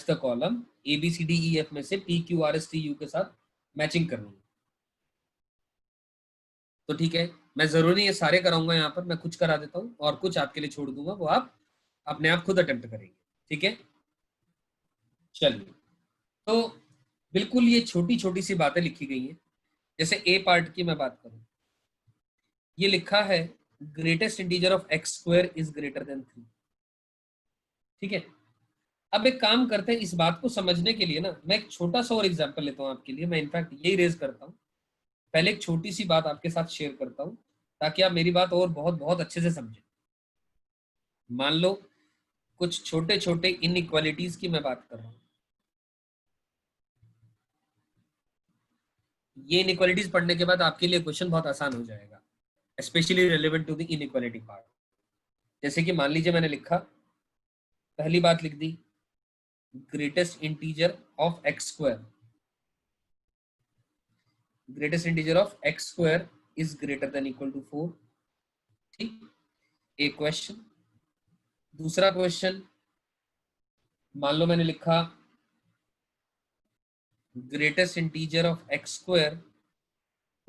The column ABCDEF में से PQRSTU के साथ मैचिंग करनी है। तो ठीक है, मैं जरूरी नहीं ये सारे कराऊंगा, यहाँ पर मैं कुछ करा देता हूँ और कुछ आपके लिए छोड़ दूंगा, वो आप अपने आप खुद अटेम्प्ट करेंगे। ठीक है, चलिए। तो बिल्कुल ये छोटी छोटी सी बातें लिखी गई हैं। जैसे ए पार्ट की मैं बात करूं, ये लिखा है greatest integer of x square is greater then 3। ठीक है, अब एक काम करते हैं, इस बात को समझने के लिए ना मैं एक छोटा सा और एग्जांपल लेता हूं आपके लिए। मैं इनफैक्ट यही रेज करता हूं, पहले एक छोटी सी बात आपके साथ शेयर करता हूं ताकि आप मेरी बात और बहुत बहुत अच्छे से समझें। मान लो कुछ छोटे छोटे इनइक्वालिटीज की मैं बात कर रहा हूं। ये इनइक्वालिटीज पढ़ने के बाद आपके लिए क्वेश्चन बहुत आसान हो जाएगा, specially relevant to the inequality part. जैसे कि मान लीजिए मैंने लिखा, पहली बात लिख दी, greatest integer of x square, greatest integer of x square is greater than equal to 4। ठीक, एक क्वेश्चन। दूसरा क्वेश्चन, मान लो मैंने लिखा greatest integer of x square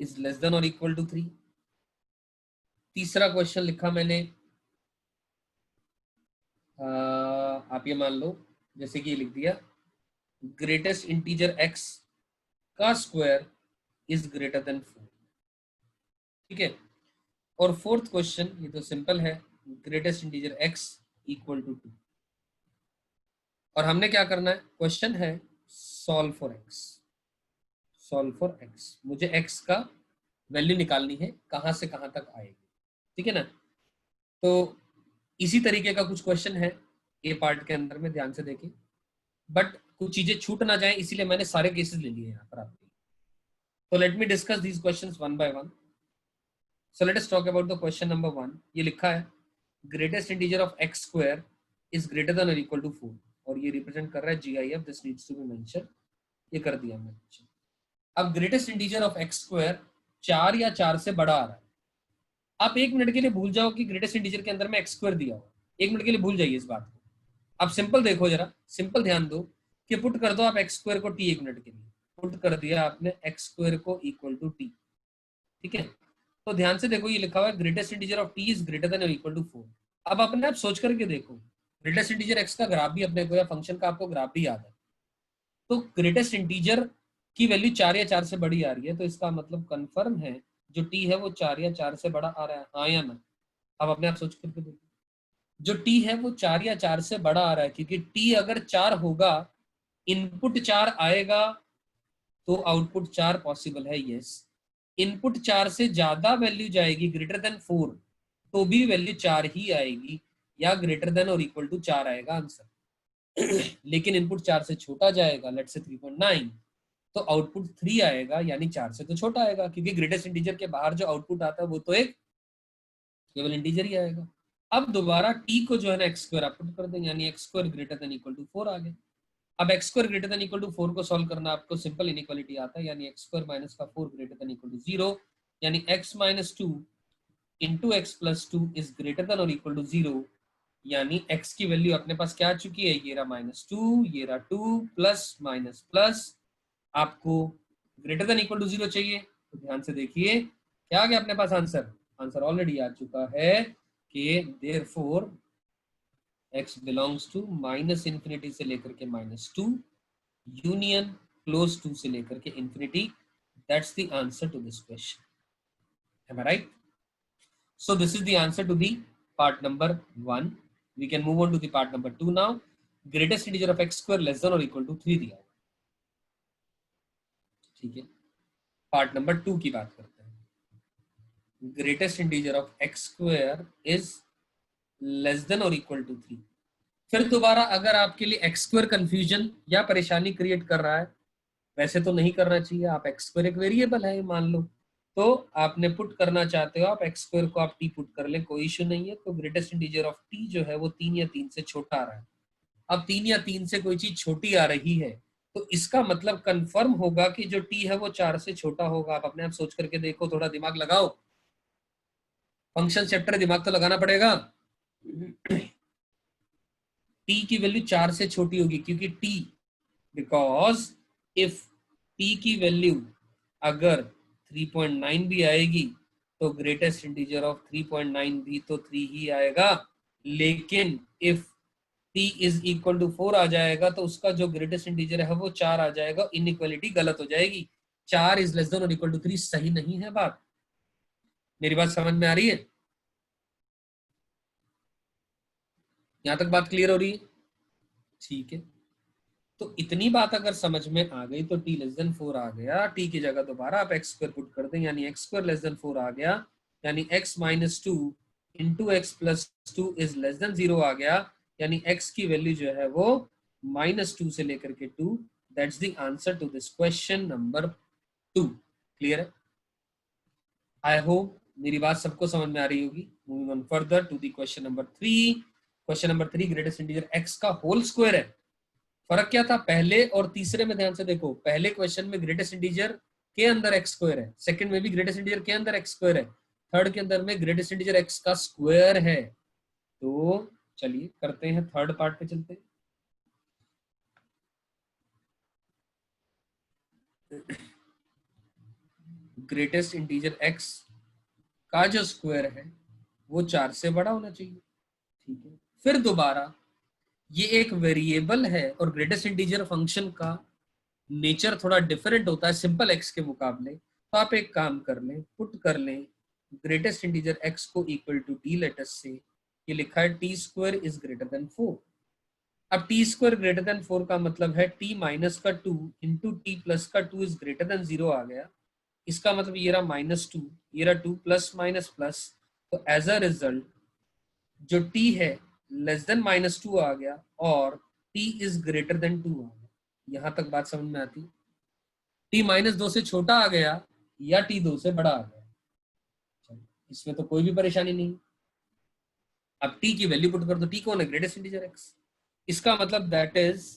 is less than और इक्वल टू 3। तीसरा क्वेश्चन लिखा मैंने, आप ये मान लो, जैसे कि ये लिख दिया, ग्रेटेस्ट इंटीजर एक्स का स्क्वायर इज ग्रेटर देन 4। ठीक है, और फोर्थ क्वेश्चन, ये तो सिंपल है, greatest integer x equal to 2। और हमने क्या करना है, क्वेश्चन है solve for x. Solve for x, मुझे एक्स का वैल्यू निकालनी है, कहां से कहां तक आएगी। ठीक है ना, तो इसी तरीके का कुछ क्वेश्चन है ए पार्ट के अंदर में, ध्यान से देखिए, बट कुछ चीजें छूट ना जाए इसीलिए मैंने सारे केसेस ले लिए यहाँ पर आपके। तो let me discuss these questions one by one. So let us talk about the question number 1। ये लिखा है greatest integer of x square is greater than और इक्वल टू 4, और ये रिप्रेजेंट कर रहा है GIF, this needs to be mention. ये कर दिया मैंने। अब greatest integer of x square 4 या 4 से बड़ा आ रहा है। आप एक मिनट के लिए भूल जाओ कि ग्रेटेस्ट इंटीजर के अंदर में एक्स स्क्वायर दिया हुआ, एक मिनट के लिए भूल जाइए इस बात को। आप सिंपल देखो, जरा सिंपल ध्यान दो कि पुट कर दो आप एक्स स्क्वायर को टी, एक मिनट के लिए पुट कर दिया आपने एक्स स्क्वायर को इक्वल टू टी। ठीक है, तो ध्यान से देखो, ये लिखा हुआ है greatest integer of T is greater than और इक्वल टू 4। अब अपने आप सोच करके देखो, ग्रेटेस्ट इंटीजर एक्स का ग्राफ भी अपने को, या फंक्शन का आपको ग्राफ भी याद है, तो ग्रेटेस्ट इंटीजर की वैल्यू 4 या 4 से बड़ी आ रही है, तो इसका मतलब कंफर्म है जो टी है वो 4 या 4 से बड़ा आ रहा है, हाँ या ना। अब अपने आप सोच करके देखो, जो टी है वो 4 या 4 से बड़ा आ रहा है, क्योंकि टी अगर 4 होगा, इनपुट 4 आएगा, तो आउटपुट 4 पॉसिबल है, यस। इनपुट 4 से ज्यादा वैल्यू जाएगी, ग्रेटर देन 4, तो भी वैल्यू 4 ही आएगी, या ग्रेटर देन और इक्वल टू 4 आएगा आंसर। लेकिन इनपुट 4 से छोटा जाएगा, लेट्स से 3.9, तो आउटपुट 3 आएगा, यानी 4 से तो छोटा आएगा, क्योंकि ग्रेटेस्ट इंटीजर के बाहर जो आउटपुट आता है वो तो एक केवल इंटीजर ही आएगा। अब दोबारा टी को जो है ना एक्स स्क्वायर आप पुट कर देंगे, यानी x square greater than equal to 4 आ गया। अब x square greater than equal to 4 को सॉल्व करना आपको सिंपल इनइक्वालिटी आता है, यानी एक्स स्क्वायर माइनस का 4 ग्रेटर देन इक्वल टू 0, यानी x minus 2 into x plus 2 is greater than और इक्वल टू 0, यानी x की वैल्यू अपने पास क्या आ चुकी है, ये रहा -2, ये रहा 2 प्लस माइनस प्लस, आपको ग्रेटर देन इक्वल टू 0 चाहिए, तो ध्यान से देखिए क्या आ गया अपने पास आंसर। आंसर ऑलरेडी आ चुका है कि therefore x belongs to minus infinity से लेकर के -2 यूनियन क्लोज टू से लेकर के infinity. That's the answer to this question, am I right? So this is the answer to the part number 1. We can move on to the part number 2 now. Greatest integer of x square less than or equal to 3 दिया। ठीक है, part number 2 की बात करते हैं। Greatest integer of x square is less than और equal to 3। फिर दोबारा अगर आपके लिए एक्स स्क्वायर कंफ्यूजन या परेशानी क्रिएट कर रहा है, वैसे तो नहीं करना चाहिए, आप एक्स स्क्वायर एक वेरिएबल है मान लो, तो आपने पुट करना चाहते हो आप एक्स स्क्वायर को आप टी पुट कर ले, कोई इश्यू नहीं है। तो ग्रेटेस्ट इंटीजर ऑफ टी जो है वो 3 या 3 से छोटा आ रहा है। अब 3 या 3 से कोई चीज छोटी आ रही है, तो इसका मतलब कंफर्म होगा कि जो टी है वो 4 से छोटा होगा। आप अपने आप सोच करके देखो, थोड़ा दिमाग लगाओ, फंक्शन चैप्टर दिमाग तो लगाना पड़ेगा। टी की वैल्यू 4 से छोटी होगी, क्योंकि टी, बिकॉज इफ टी की वैल्यू अगर 3.9 भी आएगी तो ग्रेटेस्ट इंटीजर ऑफ 3.9 भी तो 3 ही आएगा, लेकिन if t is equal to 4 आ जाएगा तो उसका जो ग्रेटेस्ट इंटीजर है वो 4 आ जाएगा, इनइक्वालिटी गलत हो जाएगी। 4 इज लेस देन और इक्वल टू 3 सही नहीं है बात। मेरी बात समझ में आ रही है? यहां तक बात क्लियर हो रही है? ठीक है, तो इतनी बात अगर समझ में आ गई तो t लेस देन 4 आ गया, t की जगह दोबारा आप एक्स स्क्वायर पुट कर दें, यानी एक्स स्क्वायर लेस देन 4 आ गया, यानी x minus 2 into x plus 2 is less than 0 आ गया, यानी x की वैल्यू जो है वो -2 से लेकर के 2। That's the answer to this question number 2। Clear है? आई होप मेरी बात सबको समझ में आ रही होगी। Moving on further to the question number 3। Question number 3 greatest integer x का होल स्क्वायर है। फर्क क्या था पहले और तीसरे में? ध्यान से देखो, पहले क्वेश्चन में ग्रेटेस्ट इंटीजर के अंदर एक्स स्क्वायर है, सेकंड में भी ग्रेटेस्ट इंटीजर के अंदर एक्स स्क्वायर है, थर्ड के अंदर में ग्रेटेस्ट इंटीजर एक्स का स्क्वायर है। तो चलिए करते हैं, थर्ड पार्ट पे चलते हैं। ग्रेटेस्ट इंटीजर एक्स का जो स्क्वायर है वो 4 से बड़ा होना चाहिए। ठीक है, फिर दोबारा ये एक वेरिएबल है और ग्रेटेस्ट इंटीजर फंक्शन का नेचर थोड़ा डिफरेंट होता है सिंपल एक्स के मुकाबले। तो आप एक काम कर लें, पुट कर लें ग्रेटेस्ट इंटीजर एक्स को equal to t let's say, ये लिखा है t square is greater than 4। अब टी स्क्वायर ग्रेटर देन 4 का मतलब है टी माइनस का 2 इंटू टी प्लस का 2 इज ग्रेटर देन 0 आ गया। इसका मतलब ये रहा -2, ये रहा 2 प्लस माइनस प्लस, तो एज अ रिजल्ट जो t है लेस देन -2 आ गया और t इज ग्रेटर देन 2 आ गया। यहां तक बात समझ में आती? t -2 से छोटा आ गया या t 2 से बड़ा आ गया, इसमें तो कोई भी परेशानी नहीं। अब t की वैल्यू पुट कर दो, t कौन है? Greatest integer x। इसका मतलब दैट इज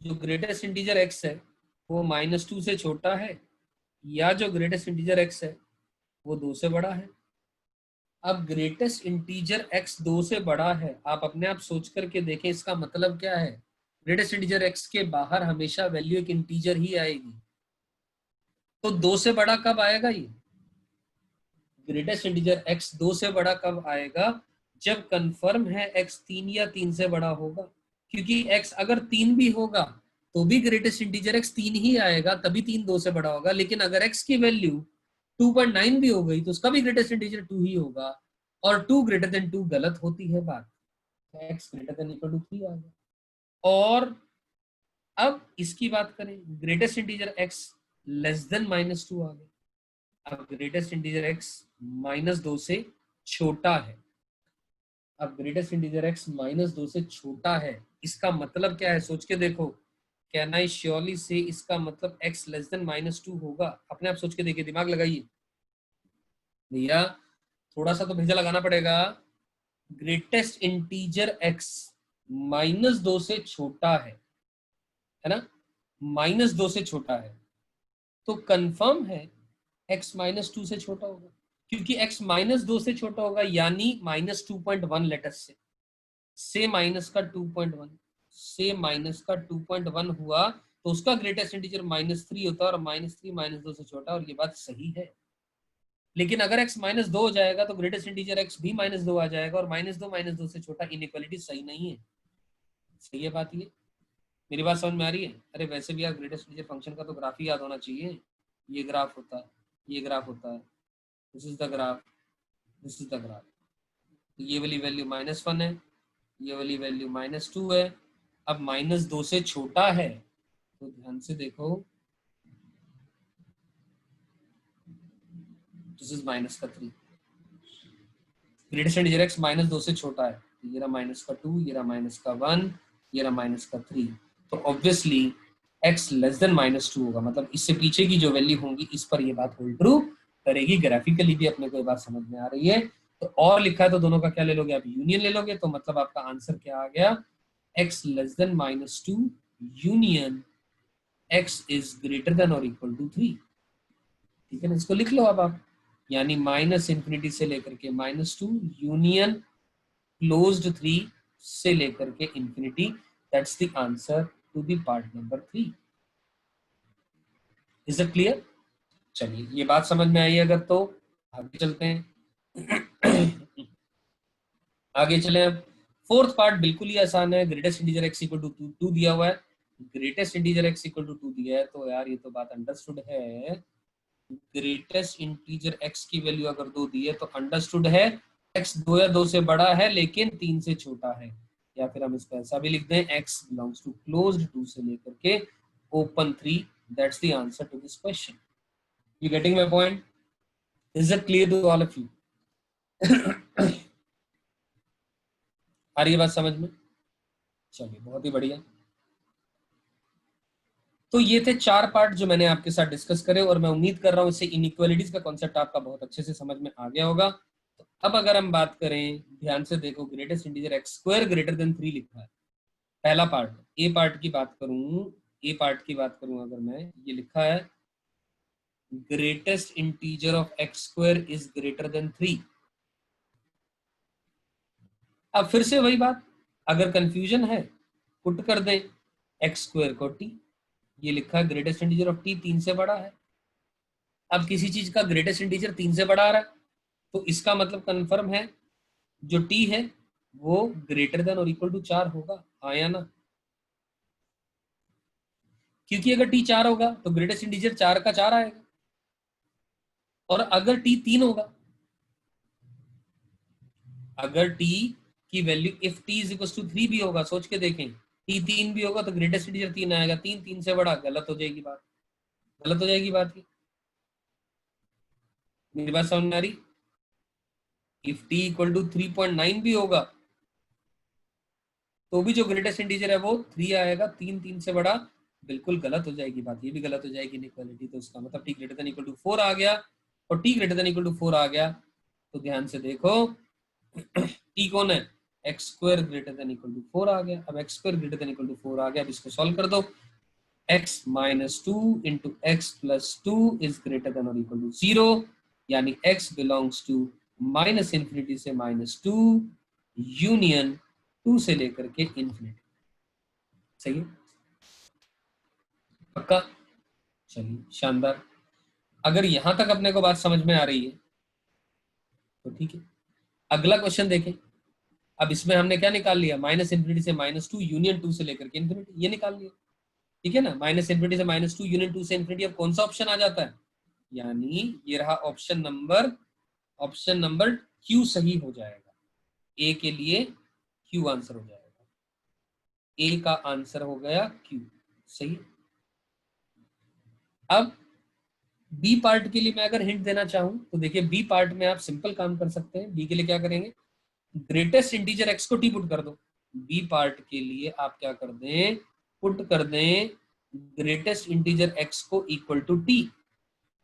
जो ग्रेटेस्ट इंटीजर x है वो -2 से छोटा है या जो ग्रेटेस्ट इंटीजर x है वो 2 से बड़ा है। अब ग्रेटेस्ट इंटीजर x 2 से बड़ा है, आप अपने आप सोच करके देखें इसका मतलब क्या है? ग्रेटेस्ट इंटीजर x के बाहर हमेशा वैल्यू एक इंटीजर ही आएगी, तो 2 से बड़ा कब आएगा? ये ग्रेटेस्ट इंटीजर x 2 से बड़ा कब आएगा? जब कंफर्म है x 3 या 3 से बड़ा होगा, क्योंकि x अगर 3 भी होगा तो भी ग्रेटेस्ट इंटीजर x 3 ही आएगा, तभी 3 2 से बड़ा होगा। लेकिन अगर x की वैल्यू 2.9 भी हो गई तो उसका भी ग्रेटेस्ट इंटीजर 2 ही होगा, और 2 ग्रेटर देन 2 गलत होती है बात, x greater than equal to 3 आ गया। और अब इसकी बात करें, greatest integer x less than -2 आ गया। अब ग्रेटेस्ट इंटीजर x -2 से छोटा है। अब ग्रेटेस्ट इंटीजर x -2 से छोटा है, इसका मतलब क्या है? सोच के देखो, कैन आई श्योरली से इसका मतलब x लेस देन -2 होगा? अपने आप सोच के देखिए, दिमाग लगाइए भैया, थोड़ा सा तो भेजा लगाना पड़ेगा। ग्रेटेस्ट इंटीजर x -2 से छोटा है ना? -2 से छोटा है तो कंफर्म है x -2 से छोटा होगा, क्योंकि x -2 से छोटा होगा यानी -2.1 लेटर से माइनस का 2.1 से माइनस का 2.1 हुआ तो उसका ग्रेटेस्ट इंटीजर -3 होता है, और -3 -2 से छोटा, और ये बात सही है। लेकिन अगर x -2 हो जाएगा तो ग्रेटेस्ट इंटीजर x भी -2 आ जाएगा, और -2 से छोटा, इनइक्वालिटी सही नहीं है। सही है बात ये? मेरी बात समझ में आ रही है? अरे वैसे भी यार ग्रेटेस्ट इंटीजर फंक्शन का तो ग्राफ ही याद होना चाहिए। ये ग्राफ होता है, ये ग्राफ होता है, this is the graph, this is the graph. ये वाली वैल्यू -1 है, ये वाली वैल्यू -2 है। अब -2 से छोटा है तो ध्यान से देखो, this is -3। Greatest integer x -2 से छोटा है, ये रहा -2, ये रहा -1, ये रहा -3। तो ऑब्वियसली x लेस देन -2 होगा, मतलब इससे पीछे की जो वैल्यू होंगी इस पर ये बात होल्ड ट्रू करेगी। ग्राफिकली भी अपने को ये बात समझ में आ रही है। तो और लिखा है तो दोनों का क्या ले लोगे आप? यूनियन ले लोगे। तो मतलब आपका आंसर क्या आ गया? x less than -2 union x is greater than और इक्वल टू 3। ठीक है ना? इसको लिख लो अब आप, यानी -∞ से लेकर के -2 यूनियन क्लोज्ड 3 से लेकर के infinity, that's the answer to the part number 3। Is it clear? चलिए, ये बात समझ में आई अगर तो आगे चलते हैं। आगे चले। अब फोर्थ पार्ट बिल्कुल ही आसान है। Greatest integer x equal to 2 दिया हुआ है, greatest integer x equal to 2 दिया है, तो यार ये तो बात अंडरस्टूड है। ग्रेटेस्ट इंटीजर x की वैल्यू अगर 2 दी है तो अंडरस्टूड है x 2 या 2 से बड़ा है लेकिन 3 से छोटा है। या फिर हम इसको ऐसा भी लिख दें, x बिलोंग्स टू क्लोज्ड 2 से लेकर के open 3, that's the answer to this question. You getting my point? Is it clear to all of you? आ रही है बात समझ में? चलिए, बहुत ही बढ़िया। तो ये थे 4 पार्ट जो मैंने आपके साथ डिस्कस करे, और मैं उम्मीद कर रहा हूं इससे इनइक्वालिटीज का कॉन्सेप्ट आपका बहुत अच्छे से समझ में आ गया होगा। तो अब अगर हम बात करें, ध्यान से देखो, greatest integer x square greater then 3 लिखा है। पहला पार्ट, ए पार्ट की बात करूं, ए पार्ट की बात करूं अगर मैं, ये लिखा है greatest integer of x square is greater then 3। अब फिर से वही बात, अगर कंफ्यूजन है पुट कर दें एक्स स्क्वायर को टी, ये लिखा है ग्रेटेस्ट इंटीजर ऑफ टी 3 से बड़ा है। अब किसी चीज का ग्रेटेस्ट इंटीजर 3 से बड़ा आ रहा है तो इसका मतलब कंफर्म है जो टी है वो ग्रेटर देन और इक्वल टू 4 होगा, आया ना? क्योंकि अगर टी 4 होगा तो ग्रेटेस्ट इंटीजर 4 का 4 आएगा, और अगर टी 3 होगा, अगर टी की value if t is equal to 3 भी होगा, सोच के देखें, टी 3 भी होगा तो ग्रेटेस्ट इंटीजर 3 आएगा। 3 3 से बड़ा, गलत हो जाएगी बात, गलत हो जाएगी बात की। मेरी बात समझ में आ रही? इफ टी इक्वल टू 3.9 भी होगा तो भी जो ग्रेटेस्ट इंटीजर है वो 3 आएगा। 3 3 से बड़ा, बिल्कुल गलत हो जाएगी बात, ये भी गलत हो जाएगी इनइक्वालिटी। तो इसका मतलब t greater than equal to 4 आ गया, और t greater than equal to 4 आ गया तो ध्यान से देखो टी कौन है? X square greater than equal to 4 आ गया। अब x square greater than equal to 4 आ गया, अब इसको सॉल्व कर दो। X minus 2 into x plus 2 is greater than और इक्वल टू 0, यानी x belongs to minus infinity से माइनस 2 यूनियन 2 से लेकर के इंफिनिटी। सही है? पक्का? चलिए, शानदार। अगर यहां तक अपने को बात समझ में आ रही है तो ठीक है। अगला क्वेश्चन देखें। अब इसमें हमने क्या निकाल लिया? माइनस इंफिनिटी से माइनस 2 यूनियन 2 से लेकर के इंफिनिटी, ये निकाल लिया। ठीक है ना? माइनस इंफिनिटी से माइनस 2 यूनियन 2 से इंफिनिटी। अब कौन सा ऑप्शन आ जाता है? यानी ये रहा ऑप्शन नंबर क्यू सही हो जाएगा। ए के लिए क्यू आंसर हो जाएगा। ए का आंसर हो गया क्यू। सही। अब बी पार्ट के लिए मैं अगर हिंट देना चाहूं तो देखिए, बी पार्ट में आप सिंपल काम कर सकते हैं। बी के लिए क्या करेंगे? ग्रेटेस्ट इंटीजर एक्स को टी पुट कर दो। बी पार्ट के लिए आप क्या कर दें? पुट कर दें ग्रेटेस्ट इंटीजर एक्स को equal to t.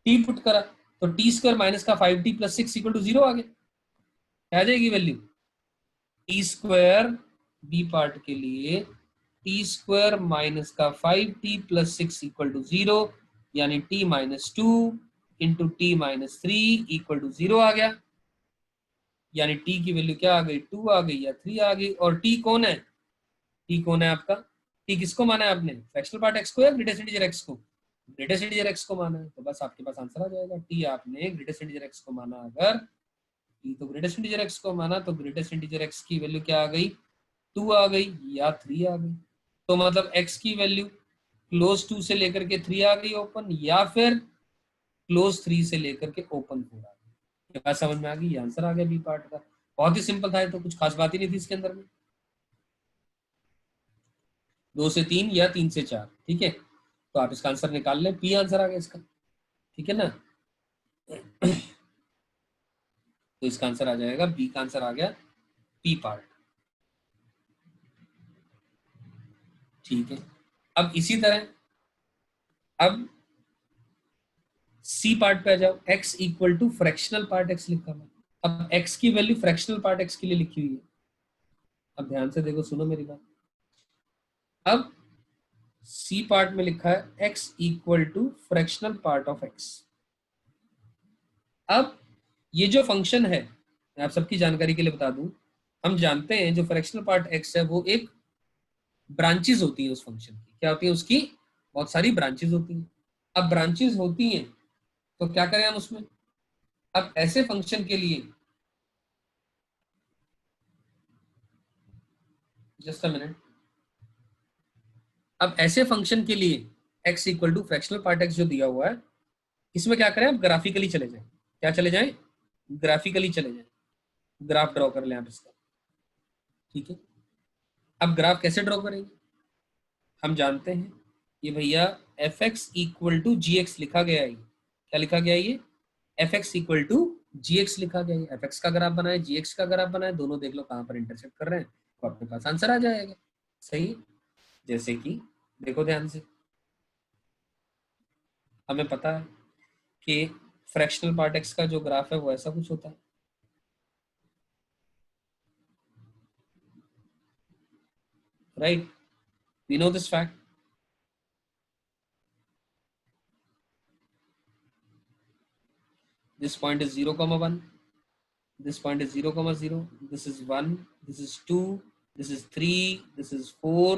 T put करा तो टी स्क्वायर माइनस का 5t प्लस 6 इक्वल टू 0 आ गया। आ जाएगी value t square, b part के लिए टी स्क्वायर माइनस का 5t प्लस 6 इक्वल टू 0, यानी t minus 2 into t minus 3 equal to 0 आ गया। यानी t की वैल्यू क्या आ गई? 2 आ गई या 3 आ गई। और t कौन है? t कौन है आपका? t किसको माना है आपने? फ्रैक्शनल पार्ट x को या ग्रेटेस्ट इंटीजर x को? ग्रेटेस्ट इंटीजर x को माना है, तो बस आपके पास आंसर आ जाएगा। t आपने ग्रेटेस्ट इंटीजर x को माना, अगर t तो ग्रेटेस्ट इंटीजर x को माना तो ग्रेटेस्ट इंटीजर x की वैल्यू क्या आ गई? 2 आ गई या 3 आ गई। तो मतलब x की वैल्यू क्लोज 2 से लेकर के 3 आ गई ओपन, या फिर क्लोज 3 से लेकर के ओपन 4 आ गई। ये बात समझ में आ गई? ये आंसर आ गया बी पार्ट का। बहुत ही सिंपल था, तो कुछ खास बात ही नहीं थी इसके अंदर में। 2 से 3 या 3 से 4, ठीक है। तो आप इसका आंसर निकाल लें, पी आंसर आ गया इसका। ठीक है ना? तो इसका आंसर आ जाएगा, बी का आंसर आ गया पी पार्ट। ठीक है। अब इसी तरह अब सी पार्ट पे आ जाओ। x equal to fractional part x लिखा हुआ। अब x की वैल्यू फ्रैक्शनल पार्ट x के लिए लिखी हुई है। अब ध्यान से देखो, सुनो मेरी बात। अब सी पार्ट में लिखा है x equal to fractional part of x। अब ये जो फंक्शन है, मैं आप सबकी जानकारी के लिए बता दूं, हम जानते हैं जो फ्रैक्शनल पार्ट x है वो एक ब्रांचेस होती है उस फंक्शन की। क्या होती है उसकी? बहुत सारी ब्रांचेस होती हैं। अब ब्रांचेस होती हैं तो क्या करें हम उसमें? अब ऐसे फंक्शन के लिए, जस्ट अ मिनट, अब ऐसे फंक्शन के लिए x equal to fractional part x जो दिया हुआ है, इसमें क्या करें? अब ग्राफिकली चले जाएं। क्या चले जाएं? ग्राफिकली चले जाएं। ग्राफ ड्रॉ कर लें आप इसका। ठीक है, अब ग्राफ कैसे ड्रॉ करेंगे? हम जानते हैं ये भैया f x equal to g x लिखा गया है। क्या लिखा गया है? ये f x equal to g x लिखा गया है। एफ एक्स का ग्राफ बनाए, जी एक्स का ग्राफ बनाए, दोनों देख लो कहां पर इंटरसेक्ट कर रहे हैं, तो अपने पास आंसर आ जाएगा। सही है? जैसे कि देखो ध्यान से, हमें पता है कि फ्रैक्शनल पार्ट एक्स का जो ग्राफ है वो ऐसा कुछ होता है, right? We know this fact. This point is 0, 1. This point is 0, 0. This is 1. This is 2. This is 3. This is 4.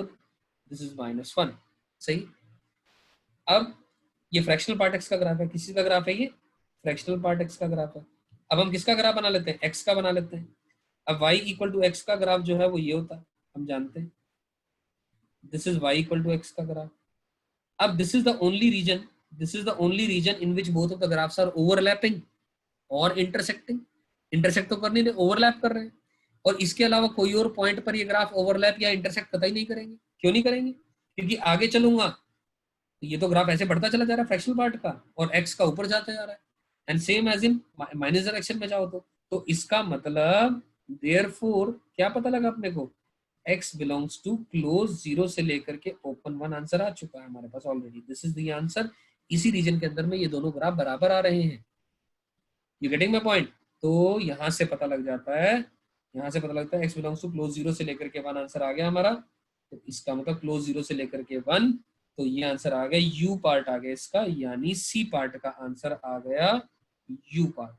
This is -1. सही। अब ये फ्रैक्शनल पार्ट एक्स का ग्राफ है। किसी का ग्राफ है ये? फ्रैक्शनल पार्ट एक्स का ग्राफ है। अब हम किसका ग्राफ बना लेते हैं? एक्स का बना लेते हैं। अब y इक्वल टू एक्स का ग्राफ जो है वो ये होता है, हम जानते हैं। This is y equal to x का ग्राफ। अब this is the only reason, this is the only reason in which both of the graphs are overlapping और इंटरसेक्टिंग। इंटरसेक्ट तो कर नहीं रहे, ओवरलैप कर रहे हैं। और इसके अलावा कोई और पॉइंट पर ये ग्राफ ओवरलैप या इंटरसेक्ट कतई नहीं करेंगे। क्यों नहीं करेंगे? क्योंकि आगे चलूंगा तो ये तो ग्राफ ऐसे बढ़ता चला जा रहा है फ्रैक्शनल पार्ट का, और एक्स का ऊपर जाता जा रहा है। And same as in minus direction में जाओ तो इसका मतलब देयरफॉर क्या पता लगा अपने को? x बिलोंग्स टू क्लोज 0 से लेकर के ओपन 1 आंसर आ चुका है हमारे पास already. This is the answer. इसी रीजन के अंदर में ये दोनों ग्राफ बराबर आ रहे हैं। You getting my point? तो यहां से पता लग जाता है, यहां से पता लगता है x बिलोंग्स टू क्लोज 0 से लेकर के 1 आंसर आ गया हमारा। तो इसका मतलब क्लोज 0 से लेकर के 1, तो ये आंसर आ गया यू पार्ट आ गया इसका, यानी सी पार्ट का आंसर आ गया यू पार्ट।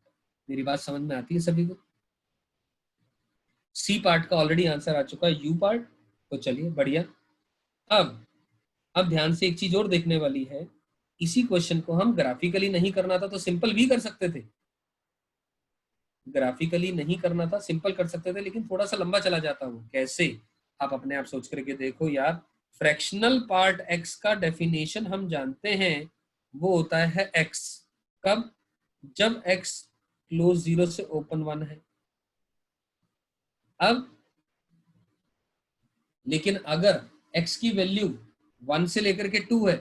मेरी बात समझ में आती है सभी को? सी पार्ट का ऑलरेडी आंसर आ चुका है यू पार्ट। तो चलिए बढ़िया। अब ध्यान से एक चीज और देखने वाली है। इसी क्वेश्चन को हम ग्राफिकली नहीं करना था तो सिंपल भी कर सकते थे। ग्राफिकली नहीं करना था, सिंपल कर सकते थे, लेकिन थोड़ा सा लंबा चला जाता वो। कैसे? आप अपने आप सोच करके देखो यार। फ्रैक्शनल पार्ट एक्स का डेफिनेशन हम जानते हैं, वो होता है एक्स। कब? जब एक्स क्लोज 0 से ओपन 1 है। अब लेकिन अगर x की वैल्यू 1 से लेकर के 2 है,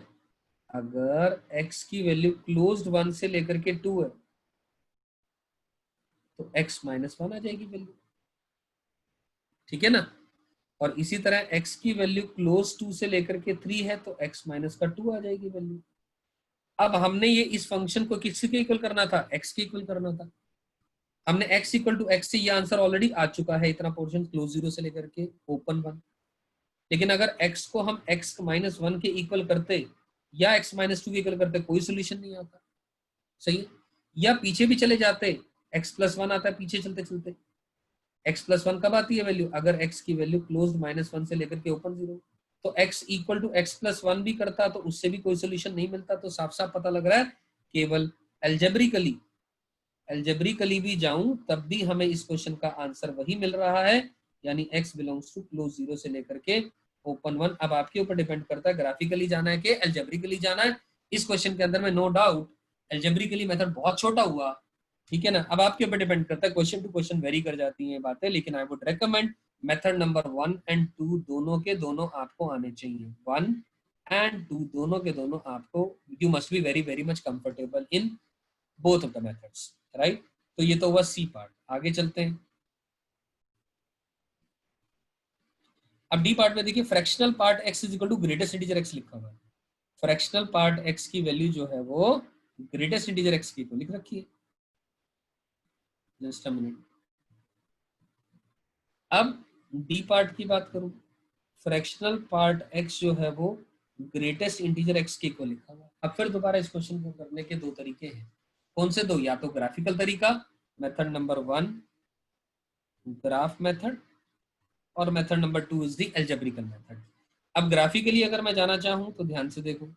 अगर x की वैल्यू क्लोज्ड 1 से लेकर के 2 है, तो x -1 आ जाएगी वैल्यू। ठीक है ना? और इसी तरह x की वैल्यू क्लोज 2 से लेकर के 3 है, तो x माइनस का 2 आ जाएगी वैल्यू। अब हमने ये इस फंक्शन को किसके इक्वल करना था? x के इक्वल करना था। हमने x इक्वल टू x से ये आंसर ऑलरेडी आ चुका है, इतना पोर्शन क्लोज 0 से लेकर के ओपन 1। लेकिन अगर x को हम x -1 के इक्वल करते या x -2 के इक्वल करते, कोई सोल्यूशन नहीं आता। सही है? या पीछे भी चले जाते, x+1 आता है पीछे चलते चलते। x+1 कब आती है वैल्यू? अगर x की वैल्यू क्लोज्ड -1 से लेकर के ओपन 0। तो x इक्वल टू x+1 भी करता तो उससे भी कोई सोल्यूशन नहीं मिलता। तो साफ साफ पता लग रहा है केवल एल्जेब्रिकली, एल्जेब्रिकली भी जाऊं तब भी हमें इस क्वेश्चन का आंसर वही मिल रहा है, यानी x बिलोंग्स टू क्लोज 0 से लेकर के ओपन 1। अब आपके ऊपर डिपेंड करता है ग्राफिकली जाना है कि एल्जेब्रिकली जाना है। इस क्वेश्चन के अंदर में नो डाउट एल्जेब्रिकली मेथड बहुत छोटा हुआ। ठीक है ना? अब आपके ऊपर डिपेंड करता है, क्वेश्चन टू क्वेश्चन वेरी कर जाती हैं बातें, लेकिन I would recommend method number 1 and 2 दोनों के दोनों आपको आने चाहिए। 1 एंड 2 दोनों के दोनों आपको, you must be very very much comfortable in both of the methods, right? तो ये तो हुआ सी पार्ट। आगे चलते हैं। अब डी पार्ट में देखिए, fractional part x is equal to greatest integer x लिखा हुआ है। फ्रैक्शनल पार्ट x की वैल्यू जो है वो ग्रेटेस्ट इंटीजर x की तो लिख रखी है। Just a minute. अब डी पार्ट की बात करूं, फ्रैक्शनल पार्ट x जो है वो ग्रेटेस्ट इंटीजर x के को लिखा हुआ है। अब फिर दोबारा इस क्वेश्चन को करने के दो तरीके हैं। कौन से दो? या तो ग्राफिकल तरीका, मेथड नंबर 1 ग्राफ मेथड, और method number 2 is the algebraical method. अब ग्राफिकली अगर मैं जाना चाहूँ तो ध्यान से देखो,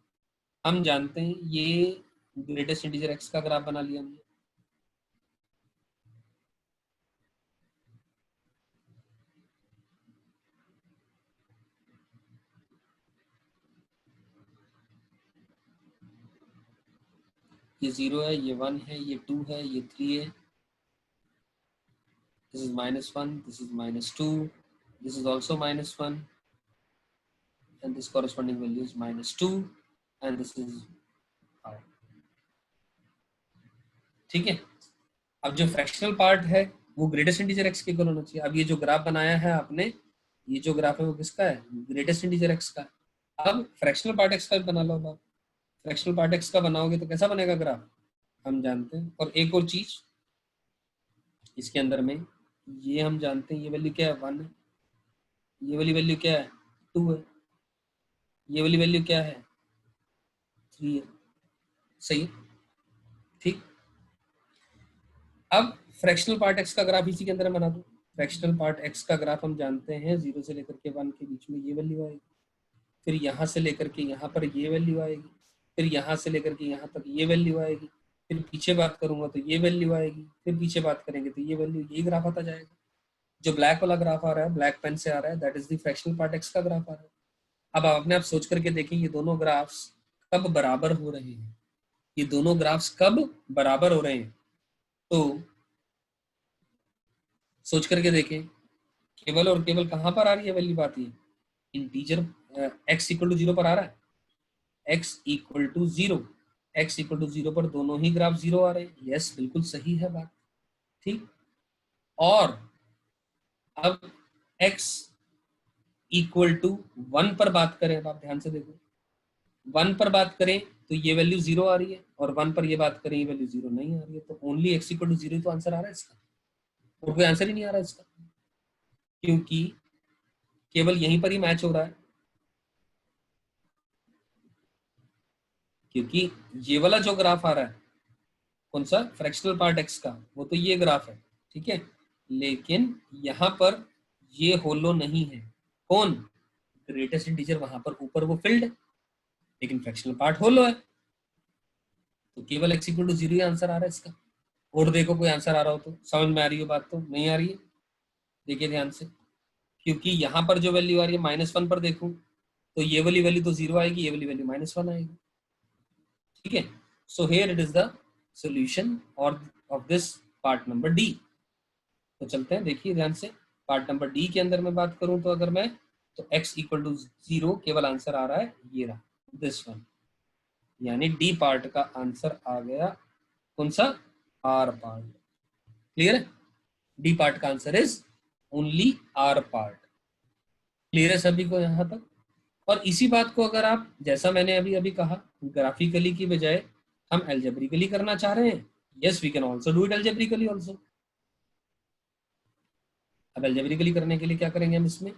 हम जानते हैं ये ग्रेटेस्ट इंटीजर एक्स का ग्राफ बना लिया हमने, ये 0 है, ये 1 है, ये 2 है, ये 3 है, this is -1, this is -2, this is also -1, and this corresponding value is -2, and this is -5। ठीक है। अब जो फ्रैक्शनल पार्ट है वो ग्रेटेस्ट इंटीजर एक्स के इक्वल होना चाहिए। अब ये जो ग्राफ बनाया है आपने, ये जो ग्राफ है वो किसका है? ग्रेटेस्ट इंटीजर एक्स का। अब फ्रैक्शनल पार्ट एक्स का भी बना लो। अब फ्रैक्शनल पार्ट एक्स का बनाओगे तो कैसा बनेगा ग्राफ, हम जानते हैं। और एक और चीज इसके अंदर में, ये हम जानते हैं ये वैल्यू क्या है? 1 है। ये वाली वैल्यू क्या है? 2 है। ये वाली वैल्यू क्या है? 3 है। सही है, ठीक। अब फ्रैक्शनल पार्ट एक्स का ग्राफ इसी के अंदर बना दो। फ्रैक्शनल पार्ट एक्स का ग्राफ हम जानते हैं 0 से लेकर के 1 के बीच में ये वैल्यू आएगी, फिर यहाँ से लेकर के यहाँ पर ये वैल्यू आएगी, फिर यहाँ से लेकर के यहाँ तक ये वैल्यू आएगी, फिर पीछे बात करूंगा तो ये वैल्यू आएगी, फिर पीछे बात करेंगे तो ये वैल्यू, ये ग्राफ आता जाएगा। जो ब्लैक वाला ग्राफ आ रहा है, ब्लैक पेन से आ रहा है, that is the fractional part x का ग्राफ आ रहा है। अब आप अपने आप सोच करके देखें ये दोनों ग्राफ्स कब बराबर हो रहे हैं, ये दोनों ग्राफ्स कब बराबर हो रहे हैं। तो सोच करके देखें, केवल और केवल कहां पर आ रही है वैल्यू आती है? इंटीजर x इक्वल टू 0 पर आ रहा है। x equal to 0, x equal to 0 पर दोनों ही ग्राफ 0 आ रहे हैं। यस, बिल्कुल सही है बात, ठीक। और अब x इक्वल टू 1 पर बात करें, अब आप ध्यान से देखो, 1 पर बात करें तो ये वैल्यू 0 आ रही है, और 1 पर ये बात करें ये वैल्यू 0 नहीं आ रही है। तो ओनली x इक्वल टू 0 तो आंसर आ रहा है इसका, और कोई आंसर ही नहीं आ रहा है इसका, क्योंकि केवल यहीं पर ही मैच हो रहा है। क्योंकि ये वाला जो ग्राफ आ रहा है, कौन सा? फ्रैक्शनल पार्ट एक्स का, वो तो ये ग्राफ है, ठीक है। लेकिन यहाँ पर ये होलो नहीं है। कौन? ग्रेटेस्ट इंटीजर, वहां पर ऊपर वो फील्ड है, लेकिन फ्रैक्शनल पार्ट होलो है। तो केवल x इक्वल टू 0 ही आंसर आ रहा है इसका। और देखो कोई आंसर आ रहा हो तो समझ में आ रही हो बात? तो नहीं आ रही है, देखिए ध्यान से। क्योंकि यहाँ पर जो वैल्यू आ रही है -1 पर देखूं तो ये वाली वैल्यू तो 0 आएगी, ये वाली वैल्यू -1 आएगी, ठीक है। So here it is the solution और of this part number D. तो चलते हैं, देखिए ध्यान से। पार्ट नंबर डी के अंदर मैं बात करूं तो अगर मैं, तो x इक्वल टू 0 केवल आंसर आ रहा है ये रहा, दिस वन। यानी डी पार्ट का आंसर आ गया कौन सा? R part. क्लियर है? डी पार्ट का answer is only R part. Clear है सभी को यहां तक? और इसी बात को अगर आप, जैसा मैंने अभी अभी कहा, ग्राफिकली की बजाय हम एल्जेब्रिकली करना चाह रहे हैं, yes we can also do it algebraically also. अब एल्जेब्रिकली करने के लिए क्या करेंगे हम इसमें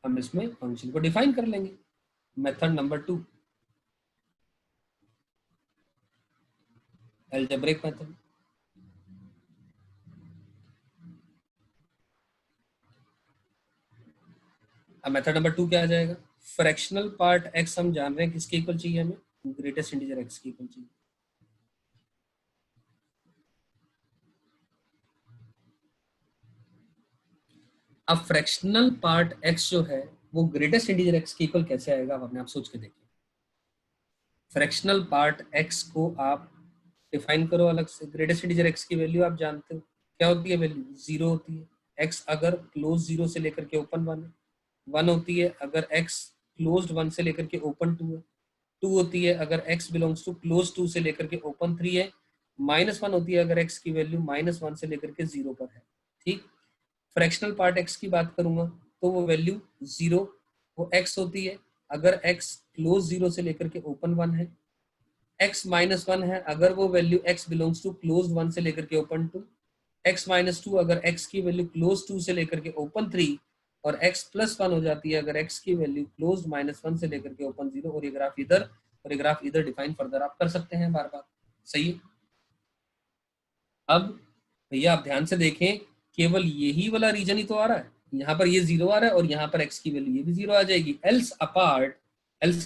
फंक्शन को डिफाइन कर लेंगे। Method number 2, algebraic method. अब मेथड नंबर 2 क्या आ जाएगा? फ्रैक्शनल पार्ट एक्स हम जान रहे हैं किसके इक्वल चाहिए हमें? ग्रेटेस्ट इंटीजर एक्स के इक्वल चाहिए। अब फ्रैक्शनल पार्ट एक्स जो है वो ग्रेटेस्ट इंटीजर एक्स के इक्वल कैसे आएगा? अब अपने आप सोच के देखिए। फ्रैक्शनल पार्ट एक्स को आप डिफाइन करो अलग से। ग्रेटेस्ट इंटीजर एक्स की वैल्यू आप जानते हो क्या होती है? वैल्यू 0 होती है। एक्स अगर क्लोज 0 से लेकर के ओपन 1 है। 1 होती है अगर एक्स क्लोज्ड 1 से लेकर के ओपन 2 है। 2 होती है अगर x बिलोंग्स टू क्लोज 2 से लेकर के ओपन 3 है। -1 होती है अगर x की वैल्यू -1 से लेकर के 0 पर है, ठीक। फ्रैक्शनल पार्ट x की बात करूंगा तो वो वैल्यू 0, वो x होती है अगर x क्लोज 0 से लेकर के ओपन 1 है। x -1 है अगर वो value x belongs to close 1 से लेकर के ओपन 2। x -2 अगर x की वैल्यू क्लोज 2 से लेकर के ओपन 3, और x +1 हो जाती है अगर x की वैल्यू क्लोज -1 से लेकर के ओपन 0। और ये ग्राफ इधर और ये ग्राफ इधर डिफाइन फर्दर आप कर सकते हैं बार बार। सही है? अब भैया आप ध्यान से देखें, केवल यही वाला रीजन ही तो आ रहा है, यहाँ पर ये 0 आ रहा है और यहाँ पर x की वैल्यू ये भी 0 आ जाएगी। एल्स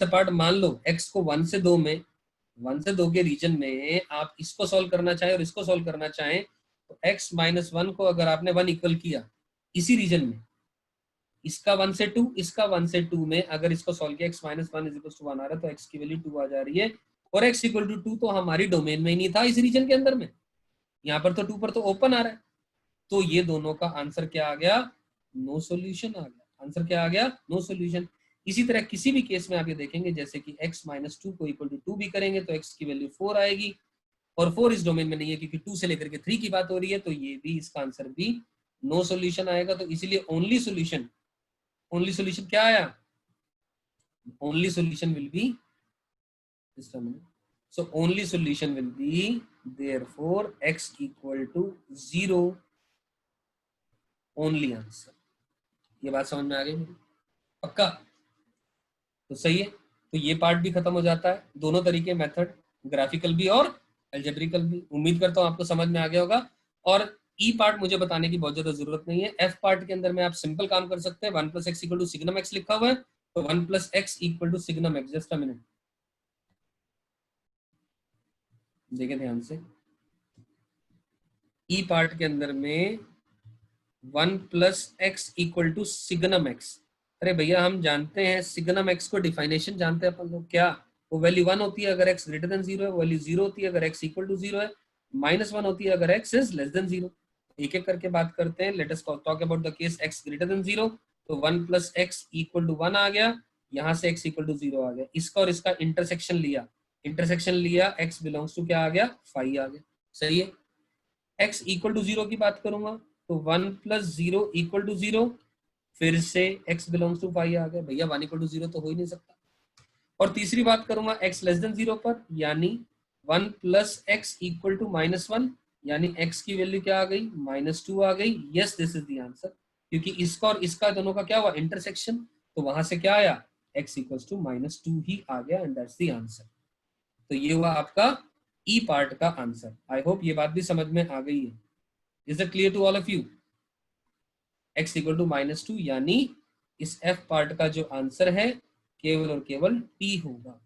अपार्ट मान लो x को 1 से 2 में, 1 से 2 के रीजन में आप इसको सॉल्व करना चाहें और इसको सॉल्व करना चाहें, तो x माइनस 1 को अगर आपने 1 इक्वल किया इसी रीजन में, इसका 1 से 2, इसका 1 से 2 में अगर इसको सॉल्व किया, x minus 1 is equal to 1 आ रहा है, तो x की वैल्यू 2 आ जा रही है, और x इक्वल टू 2 तो हमारी डोमेन में ही नहीं था इस रीजन के अंदर में, यहाँ पर तो 2 पर तो ओपन आ रहा है, तो ये दोनों का आंसर क्या आ गया, नो सॉल्यूशन आ गया। आंसर क्या आ गया, नो सॉल्यूशन। इसी तरह किसी भी केस में आप ये देखेंगे, जैसे कि x माइनस 2 को इक्वल टू 2 भी करेंगे तो x की वैल्यू 4 आएगी, और 4 इस डोमेन में नहीं है क्योंकि 2 से लेकर के 3 की बात हो रही है, तो ये भी इसका आंसर भी नो सॉल्यूशन आएगा। तो इसीलिए ओनली सॉल्यूशन क्या आया, only solution will be, just a minute, so only solution will be therefore x equal to 0, only answer। ये बात समझ में आ गई मेरी, पक्का? तो सही है, तो ये पार्ट भी खत्म हो जाता है, दोनों तरीके मेथड, ग्राफिकल भी और एल्जेब्रिकल भी। उम्मीद करता हूं आपको समझ में आ गया होगा। और ई पार्ट मुझे बताने की बहुत ज्यादा जरूरत नहीं है। एफ पार्ट के अंदर में आप सिंपल काम कर सकते हैं, 1 plus x equal to signum x लिखा हुआ है, तो 1 plus x equal to signum x. Just a minute, देखें ध्यान से, ई पार्ट के अंदर में 1 plus x equal to signum x. अरे भैया हम जानते हैं सिग्नम एक्स को, डिफाइनेशन जानते हैं अपन लोग, क्या वो वैल्यू 1 होती है अगर x ग्रेटर देन 0 है, वैल्यू 0 होती है अगर x इक्वल टू 0 है, -1 होती है अगर x इज लेस देन 0। एक एक करके बात करते हैं। Late us talk about the case x greater then 0, तो 1 प्लस एक्स इक्वल टू 1 आ गया, यहाँ से x इक्वल टू 0 आ गया, इसका और इसका इंटरसेक्शन लिया, x बिलोंग्स टू क्या आ गया, 5 आ गया। सही है, x इक्वल टू 0 की बात करूंगा तो 1 प्लस 0 इक्वल टू 0, फिर से x बिलोंग्स टू 5 आ गया। भैया 1 इक्वल टू 0 तो हो ही नहीं सकता। और तीसरी बात करूंगा x लेस देन 0 पर, यानी 1 प्लस एक्स इक्वल टू -1, यानी x की वैल्यू क्या आ गई, -2 आ गई। Yes, this is the answer, क्योंकि इसका और इसका दोनों का क्या हुआ, इंटरसेक्शन, तो वहां से क्या आया, x इक्वल्स टू -2 ही आ गया, एंड दैट्स द आंसर। तो ये हुआ आपका ई पार्ट का आंसर। आई होप ये बात भी समझ में आ गई है। Is it clear to all of you? x equal to -2, यानी इस f पार्ट का जो आंसर है केवल और केवल t होगा।